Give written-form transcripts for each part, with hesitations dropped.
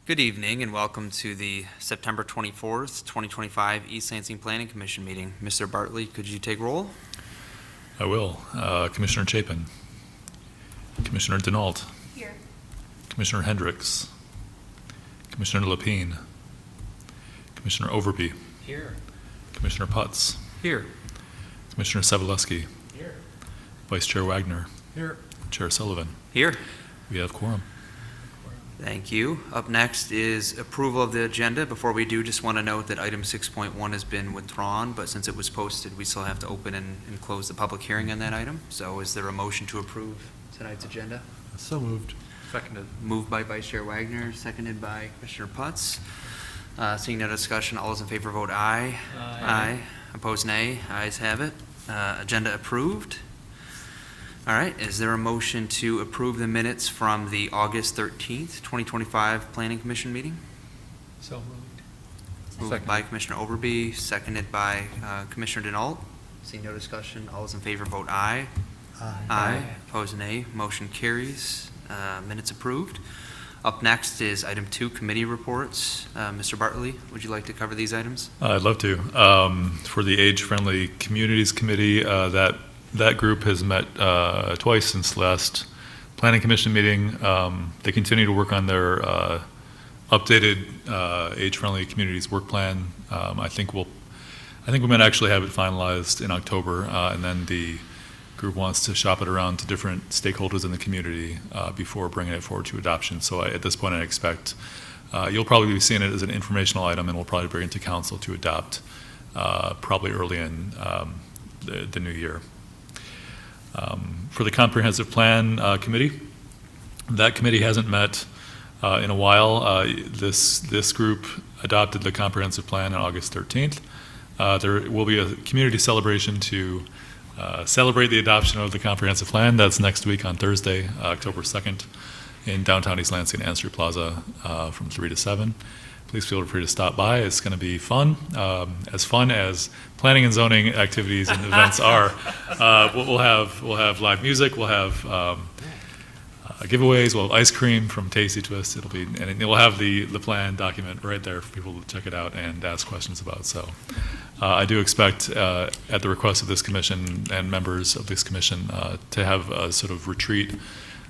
Good evening and welcome to the September 24th, 2025 East Lansing Planning Commission meeting. Mr. Bartley, could you take roll? I will. Commissioner Chapin. Commissioner Denault. Here. Commissioner Hendricks. Commissioner Lapine. Commissioner Overbey. Here. Commissioner Putz. Here. Commissioner Savaleski. Here. Vice Chair Wagner. Here. Chair Sullivan. Here. We have quorum. Thank you. Up next is approval of the agenda. Before we do, just want to note that item 6.1 has been withdrawn, but since it was posted, we still have to open and close the public hearing on that item. So is there a motion to approve tonight's agenda? So moved. Seconded. Moved by Vice Chair Wagner, seconded by Commissioner Putz. Seeing no discussion, all those in favor vote aye. Aye. Opposed, nay. Ayes have it. Agenda approved. All right, is there a motion to approve the minutes from the August 13th, 2025 Planning Commission meeting? So moved. Moved by Commissioner Overbey, seconded by Commissioner Denault. Seeing no discussion, all those in favor vote aye. Aye. Opposed, nay. Motion carries. Minutes approved. Up next is item 2, committee reports. Mr. Bartley, would you like to cover these items? I'd love to. For the Age-Friendly Communities Committee, that group has met twice since the last Planning Commission meeting. They continue to work on their updated Age-Friendly Communities work plan. I think we might actually have it finalized in October, and then the group wants to shop it around to different stakeholders in the community before bringing it forward to adoption. So at this point, I expect you'll probably be seeing it as an informational item, and we'll probably bring it to council to adopt probably early in the new year. For the Comprehensive Plan Committee, that committee hasn't met in a while. This group adopted the Comprehensive Plan on August 13th. There will be a community celebration to celebrate the adoption of the Comprehensive Plan. That's next week on Thursday, October 2nd, in downtown East Lansing, Answer Plaza from 3 to 7. Please feel free to stop by. It's going to be fun as planning and zoning activities and events are. We'll have live music. We'll have giveaways. We'll have ice cream from Tasty Twist. And we'll have the plan document right there for people to check it out and ask questions about. So I do expect, at the request of this commission and members of this commission, to have a sort of retreat.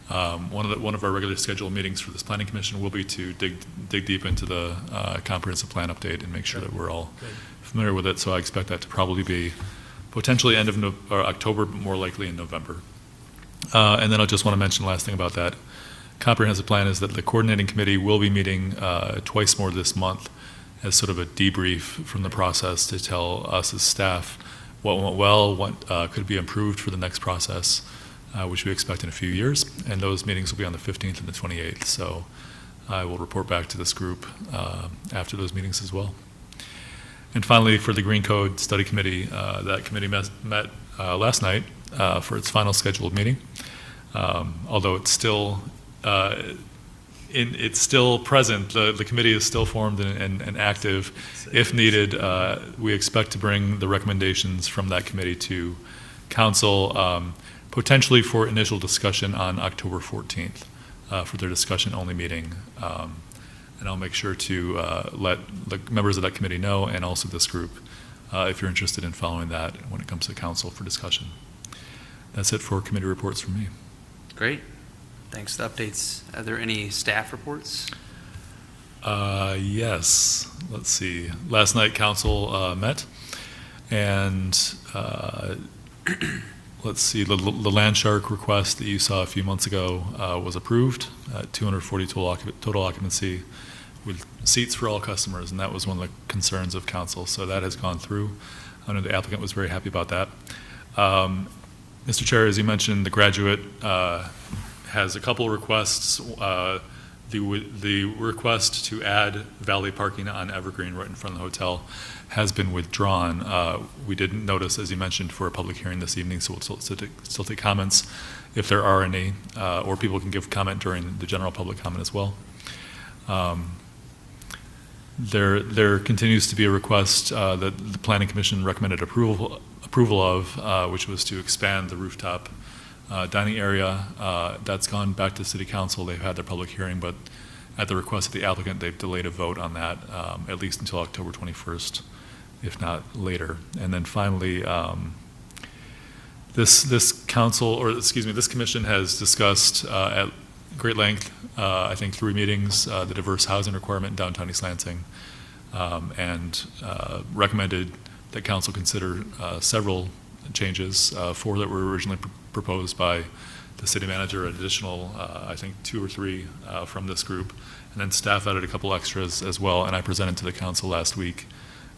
One of our regularly scheduled meetings for this Planning Commission will be to dig deep into the comprehensive plan update and make sure that we're all familiar with it. So I expect that to probably be potentially end of October, but more likely in November. And then I just want to mention the last thing about that comprehensive plan is that the coordinating committee will be meeting twice more this month as sort of a debrief from the process to tell us as staff what went well, what could be improved for the next process. Which we expect in a few years, and those meetings will be on the 15th and the 28th. So I will report back to this group after those meetings as well. And finally, for the Green Code Study Committee, that committee met last night for its final scheduled meeting. Although it's still present, the committee is still formed and active. If needed, we expect to bring the recommendations from that committee to council. Potentially for initial discussion on October 14th for their discussion-only meeting. And I'll make sure to let the members of that committee know, and also this group, if you're interested in following that when it comes to council for discussion. That's it for committee reports from me. Great. Thanks for the updates. Are there any staff reports? Yes. Let's see. Last night, council met, and let's see, the Land Shark request that you saw a few months ago was approved at 240 total occupancy with seats for all customers, and that was one of the concerns of council. So that has gone through. I know the applicant was very happy about that. Mr. Chair, as you mentioned, the graduate has a couple requests. The request to add valet parking on Evergreen right in front of the hotel has been withdrawn. We didn't notice, as you mentioned, for a public hearing this evening, so we'll still take comments if there are any, or people can give comment during the general public comment as well. There continues to be a request that the Planning Commission recommended approval of, which was to expand the rooftop dining area. That's gone back to City Council. They've had their public hearing, but At the request of the applicant, they've delayed a vote on that at least until October 21st, if not later. And then finally, this council, or excuse me, this commission has discussed at great length, I think 3 meetings, the diverse housing requirement in downtown East Lansing, and recommended that council consider several changes, 4 that were originally proposed by the city manager, an additional, I think 2 or 3 from this group, and then staff added a couple extras as well, and I presented to the council last week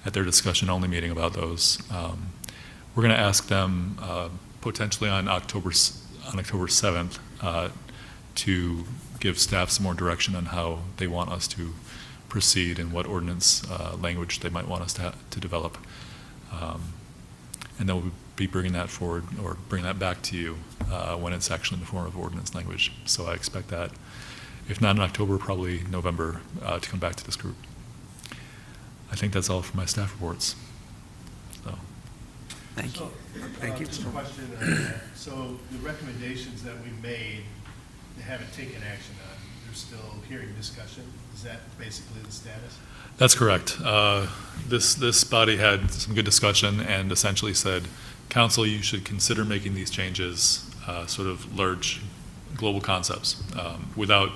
at their discussion-only meeting about those. We're going to ask them potentially on October 7th to give staff some more direction on how they want us to proceed and what ordinance language they might want us to develop. And then we'll be bringing that forward, or bring that back to you when it's actually in the form of ordinance language. So I expect that, if not in October, probably November, to come back to this group. I think that's all for my staff reports. So. Thank you. Thank you. Just a question. So the recommendations that we made, they haven't taken action on. They're still hearing discussion. Is that basically the status? That's correct. This body had some good discussion and essentially said, council, you should consider making these changes sort of large global concepts without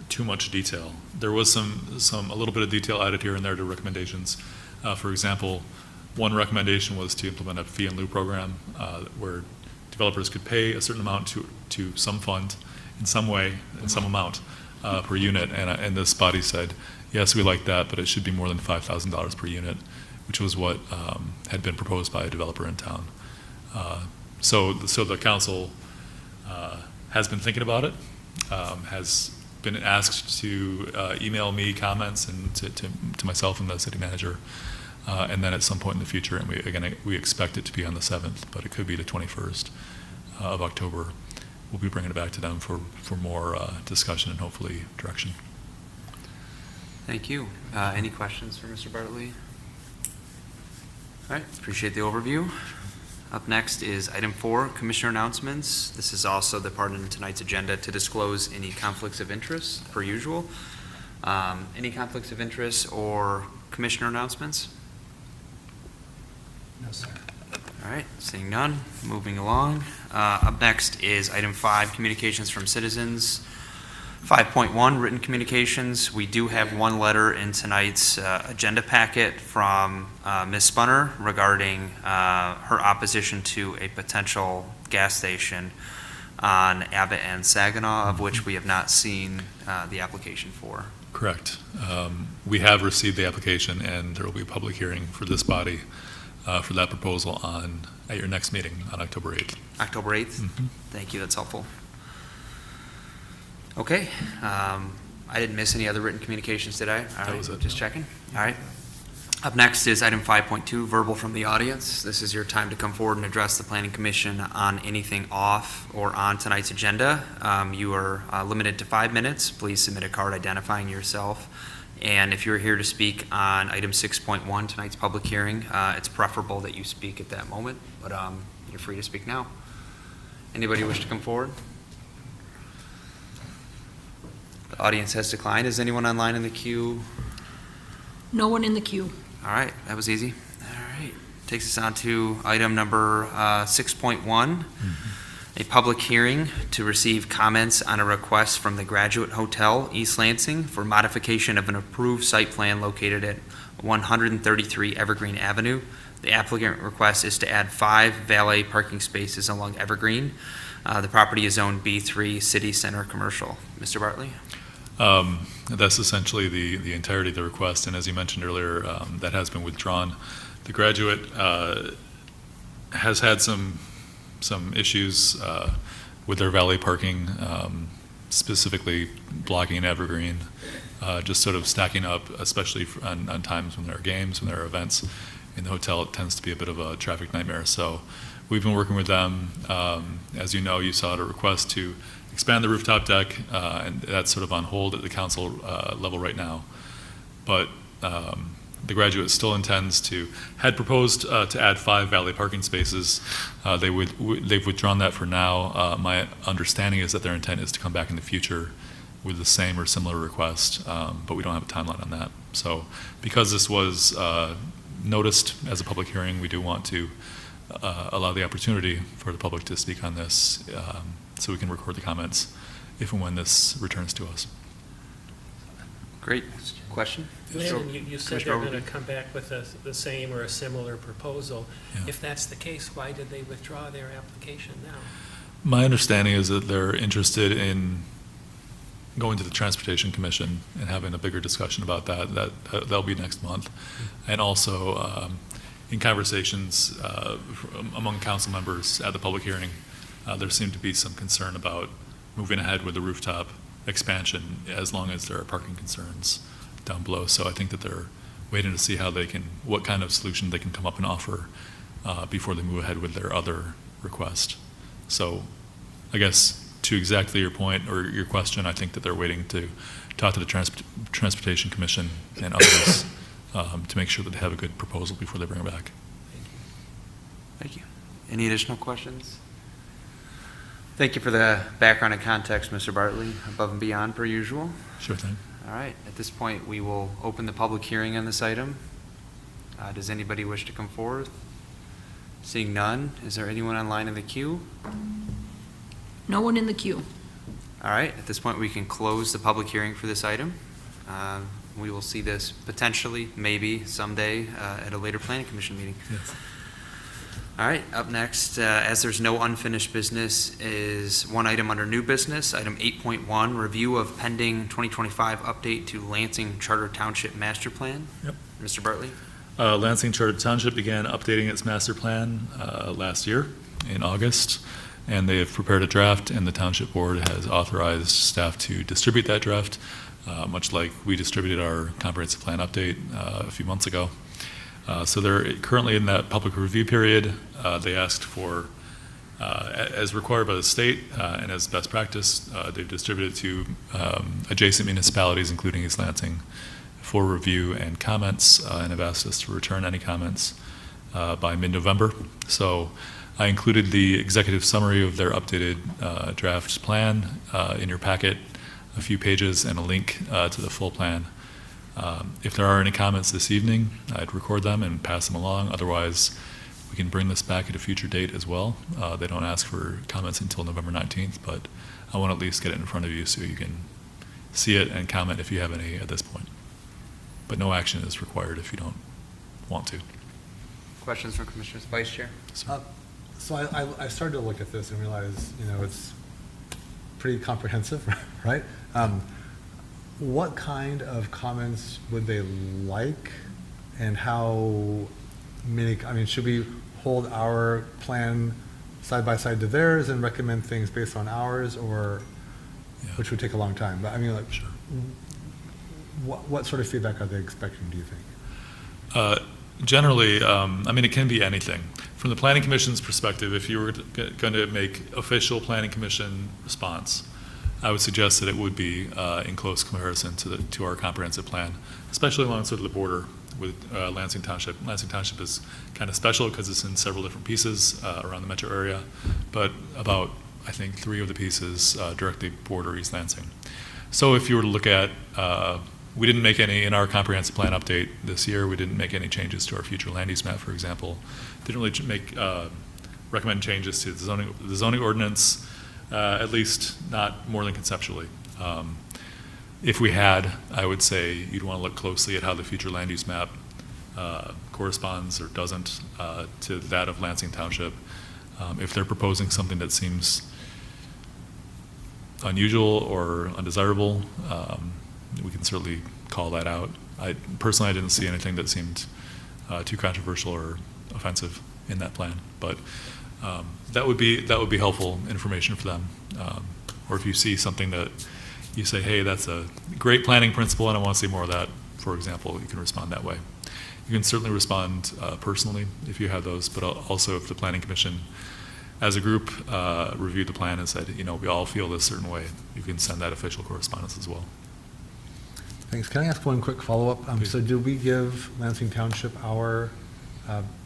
too much detail. There was a little bit of detail added here and there to recommendations. For example, one recommendation was to implement a fee and lieu program where developers could pay a certain amount to some fund in some way, in some amount per unit. And this body said, yes, we like that, but it should be more than $5,000 per unit, which was what had been proposed by a developer in town. So the council has been thinking about it, has been asked to email me comments and to myself and the city manager, and then at some point in the future, and we expect it to be on the 7th, but it could be the 21st of October. We'll be bringing it back to them for more discussion and hopefully direction. Thank you. Any questions for Mr. Bartley? All right, appreciate the overview. Up next is item 4, commissioner announcements. This is also the part in tonight's agenda to disclose any conflicts of interest, per usual. Any conflicts of interest or commissioner announcements? No, sir. All right, seeing none, moving along. Up next is item 5, communications from citizens. 5.1, written communications. We do have one letter in tonight's agenda packet from Ms. Spunner regarding her opposition to a potential gas station on Abbott and Saginaw, of which we have not seen the application for. Correct. We have received the application, and there will be a public hearing for this body for that proposal at your next meeting on October 8th. October 8th? Mm-hmm. Thank you, that's helpful. Okay, I didn't miss any other written communications, did I? All That right, was it. just checking. All right. Up next is item 5.2, verbal from the audience. This is your time to come forward and address the Planning Commission on anything off or on tonight's agenda. You are limited to 5 minutes. Please submit a card identifying yourself. And if you're here to speak on item 6.1, tonight's public hearing, it's preferable that you speak at that moment, but you're free to speak now. Anybody wish to come forward? The audience has declined. Is anyone online in the queue? No one in the queue. All right, that was easy. All right, takes us on to item number 6.1, a public hearing to receive comments on a request from the Graduate Hotel, East Lansing, for modification of an approved site plan located at 133 Evergreen Avenue. The applicant request is to add 5 valet parking spaces along Evergreen. The property is zoned B3 City Center Commercial. Mr. Bartley? That's essentially the entirety of the request, and as you mentioned earlier, that has been withdrawn. The Graduate has had some issues with their valet parking, specifically blocking in Evergreen, just sort of stacking up, especially on times when there are games, when there are events in the hotel. It tends to be a bit of a traffic nightmare. So we've been working with them. As you know, you saw a request to expand the rooftop deck, and that's sort of on hold at the council level right now. But the Graduate still intends had proposed to add 5 valet parking spaces. They've withdrawn that for now. My understanding is that their intent is to come back in the future with the same or similar request, but we don't have a timeline on that. So because this was noticed as a public hearing, we do want to allow the opportunity for the public to speak on this, so we can record the comments if and when this returns to us. Great. Question? Landon, you said Commissioner they're going Overby? to come back with the same or a similar proposal. Yeah. If that's the case, why did they withdraw their application now? My understanding is that they're interested in going to the Transportation Commission and having a bigger discussion about that. That'll be next month. And also, in conversations among council members at the public hearing, there seemed to be some concern about moving ahead with the rooftop expansion as long as there are parking concerns down below. So I think that they're waiting to see what kind of solution they can come up and offer before they move ahead with their other request. So I guess to exactly your point or your question, I think that they're waiting to talk to the Transportation Commission and others to make sure that they have a good proposal before they bring it back. Thank you. Any additional questions? Thank you for the background and context, Mr. Bartley, above and beyond per usual. Sure thing. All right, at this point, we will open the public hearing on this item. Does anybody wish to come forth? Seeing none, is there anyone online in the queue? No one in the queue. All right, at this point, we can close the public hearing for this item. We will see this potentially, maybe someday, at a later planning commission meeting. Yes. All right, up next, as there's no unfinished business, is one item under new business, item 8.1, review of pending 2025 update to Lansing Charter Township Master Plan. Yep. Mr. Bartley? Lansing Charter Township began updating its master plan last year in August, and they have prepared a draft, and the Township Board has authorized staff to distribute that draft, much like we distributed our comprehensive plan update a few months ago. So they're currently in that public review period. They asked for, as required by the state and as best practice, they've distributed to adjacent municipalities, including East Lansing, for review and comments, and have asked us to return any comments by mid-November. So I included the executive summary of their updated draft plan in your packet, a few pages and a link to the full plan. If there are any comments this evening, I'd record them and pass them along. Otherwise, we can bring this back at a future date as well. They don't ask for comments until November 19th, but I want to at least get it in front of you so you can see it and comment if you have any at this point. But no action is required if you don't want to. Questions from Commissioners? Vice Chair? So I started to look at this and realize, it's pretty comprehensive, right? What kind of comments would they like, and how many, should we hold our plan side by side to theirs and recommend things based on ours, or, Yeah. which would take a long time, but Sure. what sort of feedback are they expecting, do you think? Generally, it can be anything. From the Planning Commission's perspective, if you were going to make official Planning Commission response, I would suggest that it would be in close comparison to our comprehensive plan, especially along sort of the border with Lansing Township. Lansing Township is kind of special because it's in several different pieces around the metro area, but about, I think, 3 of the pieces directly border East Lansing. So if you were to look at, we didn't make any, in our comprehensive plan update this year, we didn't make any changes to our future land use map, for example. Didn't really recommend changes to the zoning ordinance, at least not more than conceptually. If we had, I would say you'd want to look closely at how the future land use map corresponds or doesn't to that of Lansing Township. If they're proposing something that seems unusual or undesirable, we can certainly call that out. I didn't see anything that seemed too controversial or offensive in that plan, but that would be helpful information for them. Or if you see something that you say, hey, that's a great planning principle and I want to see more of that, for example, you can respond that way. You can certainly respond personally if you have those, but also if the Planning Commission as a group reviewed the plan and said, we all feel this certain way, you can send that official correspondence as well. Thanks. Can I ask one quick follow-up? Please. So did we give Lansing Township our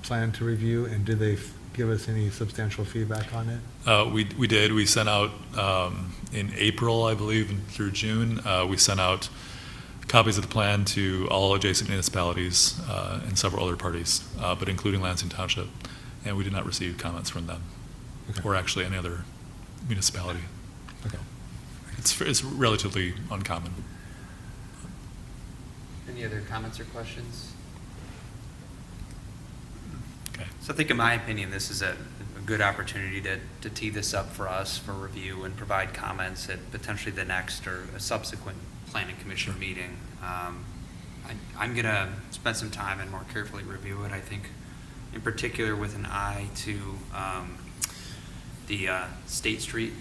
plan to review, and did they give us any substantial feedback on it? We did. We sent out, in April, I believe, and through June, we sent out copies of the plan to all adjacent municipalities and several other parties, but including Lansing Township, and we did not receive comments from them, Okay. or actually any other municipality. Okay. It's relatively uncommon. Any other comments or questions? Okay. So I think in my opinion, this is a good opportunity to tee this up for us for review and provide comments at potentially the next or a subsequent planning commission meeting. I'm going to spend some time and more carefully review it. I think in particular with an eye to the State Street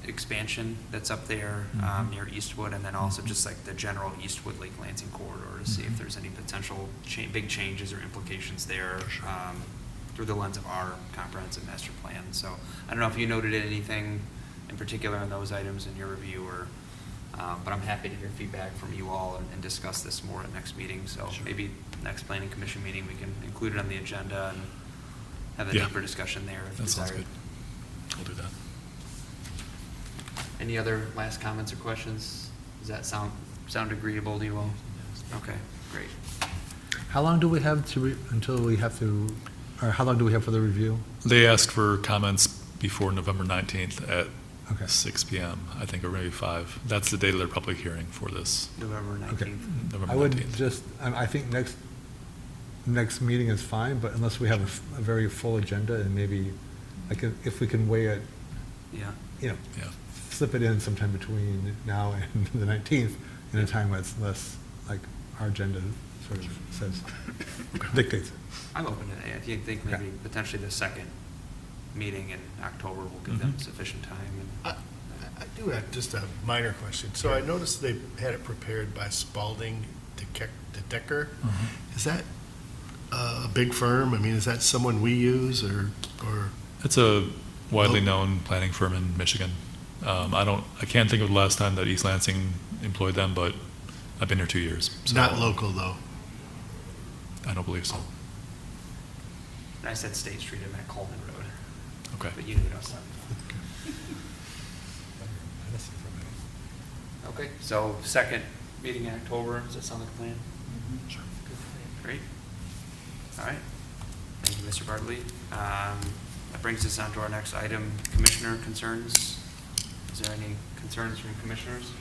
expansion that's up there near Eastwood, and then also just like the general Eastwood Lake Lansing corridor to see if there's any potential big changes or implications there through the lens of our comprehensive master plan. So I don't know if you noted anything in particular on those items in your review, or but I'm happy to hear feedback from you all and discuss this more at next meeting. So maybe next planning commission meeting we can include it on the agenda and have a Yeah. deeper discussion there if That sounds desired. good. We'll do that. Any other last comments or questions? Does that sound agreeable to you all? Okay, great. How long do we have until we have to, or how long do we have for the review? They asked for comments before November 19th at Okay. 6 p.m., I think, or maybe 5. That's the date of their public hearing for this, November 19th. November I would 19th. just, I think next meeting is fine, but unless we have a very full agenda, and maybe, like, if we can weigh it, Yeah. you know, Yeah. slip it in sometime between now and the 19th, in a time when it's less, like, our agenda sort of says, dictates it. I'm open to that. I think maybe Okay. potentially the second meeting in October will give them sufficient time. I do have just a minor question. So I noticed they had it prepared by Spalding Decker. Is that a big firm? I mean, is that someone we use, or? It's a widely Lo- known planning firm in Michigan. I can't think of the last time that East Lansing employed them, but I've been here 2 years. so Not local, though? I don't believe so. And I said State Street, I meant Coleman Road, Okay. but you knew what I was talking about. Okay, so second meeting in October, does that sound like a plan? Sure. Great. All right. Thank you, Mr. Bartley. That brings us on to our next item, commissioner concerns. Is there any concerns from commissioners?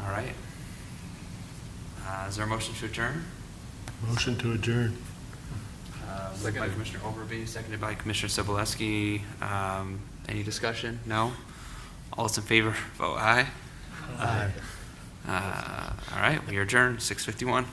All right. Is there a motion to adjourn? Motion to adjourn. Moved by Commissioner Overbey, seconded by Commissioner Sobolewski. Any discussion? No? All those in favor, vote aye. Aye. All right, we are adjourned, 6:51.